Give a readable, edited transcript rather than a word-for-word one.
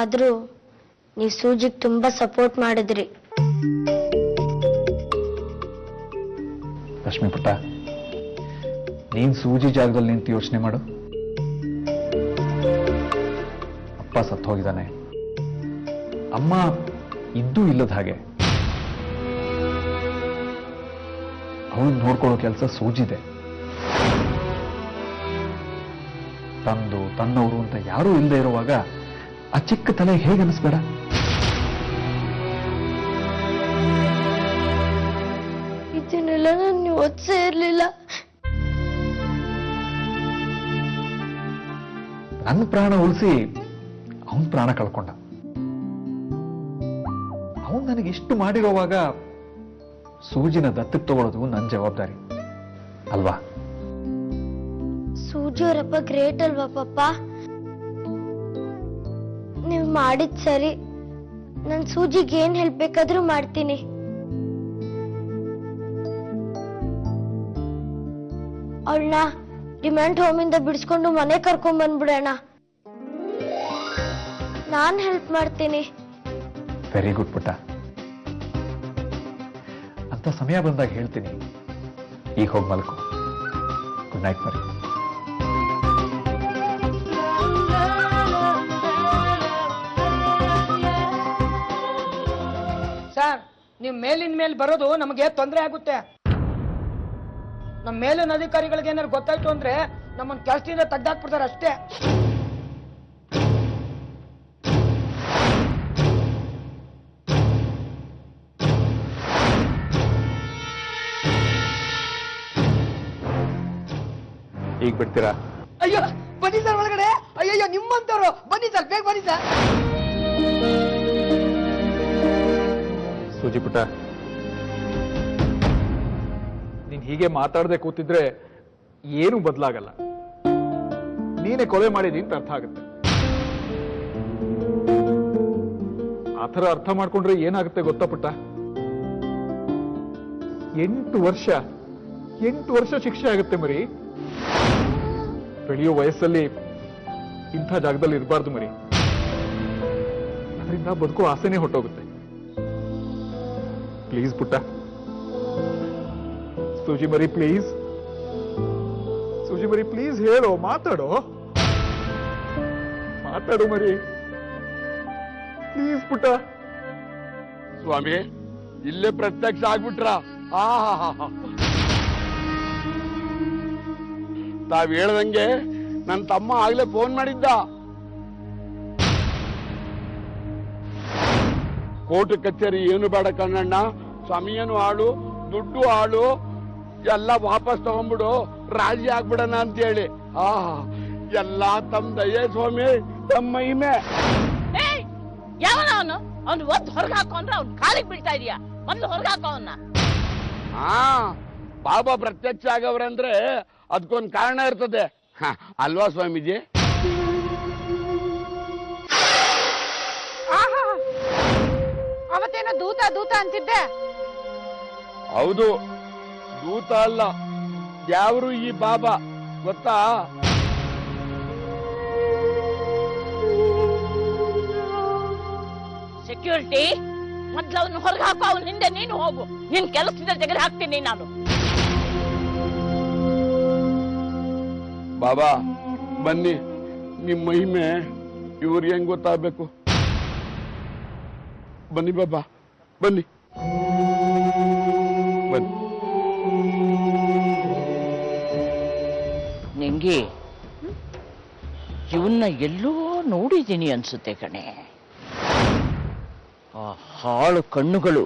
ಆದ್ರೂ ನೀವು ಸೂಜಿಗೆ ತುಂಬಾ ಸಪೋರ್ಟ್ ಮಾಡಿದ್ರಿ. ಲಕ್ಷ್ಮೀ ಪುಟ್ಟ, ನೀನ್ ಸೂಜಿ ಜಾಗದಲ್ಲಿ ನಿಂತು ಯೋಚನೆ ಮಾಡು. ಅಪ್ಪ ಸತ್ತು ಹೋಗಿದ್ದಾನೆ, ಅಮ್ಮ ಇದ್ದೂ ಇಲ್ಲದ ಹಾಗೆ. ಅವಳು ನೋಡ್ಕೊಳ್ಳೋ ಕೆಲಸ ಸೂಜಿದೆ. ತಂದು ತನ್ನವರು ಅಂತ ಯಾರೂ ಇಲ್ಲದೆ ಇರುವಾಗ ಆ ಚಿಕ್ಕ ತಲೆ ಹೇಗೆ ಅನಿಸ್ಬೇಡ? ಇದನ್ನೆಲ್ಲ ನಾನು ಓದ್ಸೇ ಇರ್ಲಿಲ್ಲ. ನನ್ನ ಪ್ರಾಣ ಉಳಿಸಿ ಅವನ್ ಪ್ರಾಣ ಕಳ್ಕೊಂಡ. ಅವನ್ ನನಗೆ ಇಷ್ಟು ಮಾಡಿರೋವಾಗ ಸೂಜಿನ ದತ್ತಕ್ಕೆ ತಗೊಳ್ಳೋದು ನನ್ನ ಜವಾಬ್ದಾರಿ ಅಲ್ವಾ? ಸೂಜಿ ಅವರಪ್ಪ ಗ್ರೇಟ್ ಅಲ್ವಾ ಪಪ್ಪ? ನೀವು ಮಾಡಿದ್ ಸರಿ. ನನ್ ಸೂಜಿಗೆ ಏನ್ ಹೆಲ್ಪ್ ಬೇಕಾದ್ರೂ ಮಾಡ್ತೀನಿ. ಅವಳನ್ನ ಡಿಮ್ಯಾಂಡ್ ಹೋಮಿಂದ ಬಿಡಿಸ್ಕೊಂಡು ಮನೆ ಕರ್ಕೊಂಡ್ ಬಂದ್ಬಿಡೋಣ. ನಾನ್ ಹೆಲ್ಪ್ ಮಾಡ್ತೀನಿ. ವೆರಿ ಗುಡ್ ಪುಟ್ಟ. ಅಂತ ಸಮಯ ಬಂದಾಗ ಹೇಳ್ತೀನಿ. ಈಗ ಹೋಗಿ ಮಲ್ಕೋ. ಗುಡ್ ನೈಟ್ ಮರಿ. ಸರ್, ನೀವು ಮೇಲಿನ ಮೇಲೆ ಬರೋದು ನಮಗೆ ತೊಂದರೆ ಆಗುತ್ತೆ. ನಮ್ಮ ಮೇಲಿನ ಅಧಿಕಾರಿಗಳಿಗೆ ಏನಾದ್ರು ಗೊತ್ತಾಯ್ತು ಅಂದ್ರೆ ನಮ್ಮನ್ನ ಕೆಲಸದಿಂದ ತೆಗ್ದಾಕ್ಬಿಡ್ತಾರೆ ಅಷ್ಟೇ. ಈಗ ಬಿಡ್ತೀರಾ? ಅಯ್ಯೋ ಬನ್ನಿ ಸರ್ ಒಳಗಡೆ. ಅಯ್ಯಯ್ಯೋ ನಿಮ್ಮಂತವ್ರು ಬನ್ನಿ ಸರ್, ಬೇಗ ಬನ್ನಿ ಸರ್. ಸೂಜಿ ಪುಟ್ಟ, ನೀನ್ ಹೀಗೆ ಮಾತಾಡದೆ ಕೂತಿದ್ರೆ ಏನು ಬದಲಾಗಲ್ಲ. ನೀನೇ ಕೊಲೆ ಮಾಡಿದಿ ಅಂತ ಅರ್ಥ ಆಗುತ್ತೆ. ಆ ಥರ ಅರ್ಥ ಮಾಡ್ಕೊಂಡ್ರೆ ಏನಾಗುತ್ತೆ ಗೊತ್ತಾ ಪುಟ್ಟ? 8 ವರ್ಷ ಶಿಕ್ಷೆ ಆಗುತ್ತೆ ಮರಿ. ಬೆಳೆಯೋ ವಯಸ್ಸಲ್ಲಿ ಇಂಥ ಜಾಗದಲ್ಲಿ ಇರಬಾರ್ದು ಮರಿ. ಅದರಿಂದ ಬದುಕೋ ಆಸೆನೇ ಹೊಟ್ಟೋಗುತ್ತೆ. ಪ್ಲೀಸ್ ಪುಟ್ಟ, ಸೂಜಿ ಮರಿ ಪ್ಲೀಸ್. ಸೂಜಿ ಮರಿ ಪ್ಲೀಸ್ ಹೇಳೋ, ಮಾತಾಡೋ ಮರಿ ಪ್ಲೀಸ್ ಪುಟ್ಟ. ಸ್ವಾಮಿ, ಇಲ್ಲೇ ಪ್ರತ್ಯಕ್ಷ ಆಗ್ಬಿಟ್ರ? ತಾವ್ ಹೇಳ್ದಂಗೆ ನನ್ನ ತಮ್ಮ ಆಗ್ಲೇ ಫೋನ್ ಮಾಡಿದ್ದ. ಕೋರ್ಟ್ ಕಚೇರಿ ಏನು ಬೇಡ ಕಣ್ಣಣ್ಣ, ಸಮಯನು ಹಾಳು, ದುಡ್ಡು ಹಾಳು, ಎಲ್ಲ ವಾಪಸ್ ತಗೊಂಡ್ಬಿಡು, ರಾಜಿ ಆಗ್ಬಿಡಣ ಅಂತ ಹೇಳಿ. ಎಲ್ಲ ತಮ್ಮ ದಯೆ ಸ್ವಾಮಿ, ತಮ್ಮ ಮಹಿಮೆ. ಯಾವನ ಅವನು ಒದ್ದು ಹೊರಗೆ ಹಾಕೊಂಡ್ರೆ ಅವ್ನ ಕಾಲಿಗೆ ಬೀಳ್ತಾ ಇದೀಯಾ? ಮೊದ್ಲು ಹೊರಗೆ ಹಾಕೋ ಅವನ್ನ. ಬಾಬಾ ಪ್ರತ್ಯಕ್ಷ ಆಗವ್ರಂದ್ರೆ ಅದಕ್ಕೊಂದು ಕಾರಣ ಇರ್ತದೆ ಅಲ್ವಾ ಸ್ವಾಮೀಜಿ? ಅವತ್ತೇನೋ ದೂತ ಅಂತಿದ್ದೆ. ಹೌದು, ದೂತ ಅಲ್ಲ, ಯಾವ್ರು ಈ ಬಾಬಾ ಗೊತ್ತಾ? ಸೆಕ್ಯೂರಿಟಿ, ಮೊದ್ಲು ಅವನು ಹೊರಗೆ ಹಾಕೋ, ಅವನ ಹಿಂದೆ ನೀನು ಹೋಗು. ನಿನ್ ಕೆಲಸದಿಂದ ತೆಗೆದು ಹಾಕ್ತೀನಿ ನಾನು. ಬಾಬಾ ಬನ್ನಿ, ನಿಮ್ಮ ಮಹಿಮೆ ಇವ್ರಿಗೆ ಹೆಂಗ್ ಗೊತ್ತಾಗಬೇಕು. ಬನ್ನಿ ಬಾಬಾ, ಬನ್ನಿ ಬನ್ನಿ. ನಿಂಗೆ ಇವನ್ನ ಎಲ್ಲೋ ನೋಡಿದ್ದೀನಿ ಅನ್ಸುತ್ತೆ ಕಣೆ. ಆ ಹಾಳು ಕಣ್ಣುಗಳು